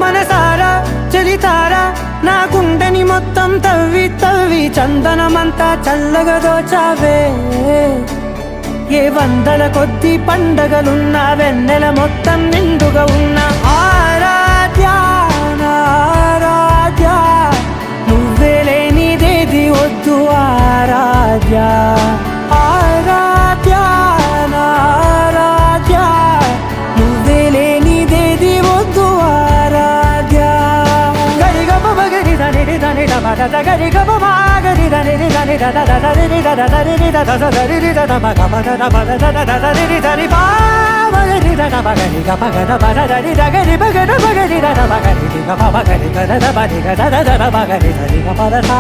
మనసారా చలితారా నా గుండెని మొత్తం తవ్వి తవ్వి చందనమంతా చల్లగా దోచావే ఏ వందల కొద్ది పండగలున్న వెన్నెల మొత్తం నిండుగా ఉన్న ఆరాధ్య నా ఆరాధ్య నువ్వే లేనిదేది వద్దు ఆరాధ్య ఆరాధ్య నా ఆరాధ్య నువ్వే లేనిదేది వద్దు ఆరాధ్య గరిగమ మగరి దని దని దమద గరిగమ మాగరి దని దని దద దరి దద దరి దద దరి దద మగమ దద దద దరి దరి బా మగరి దద మగరి గమ గద బద దరి దగరి మగద మగరి దద మగరి గమ మగరి దద బది దద దద మగరి దరి గమ దద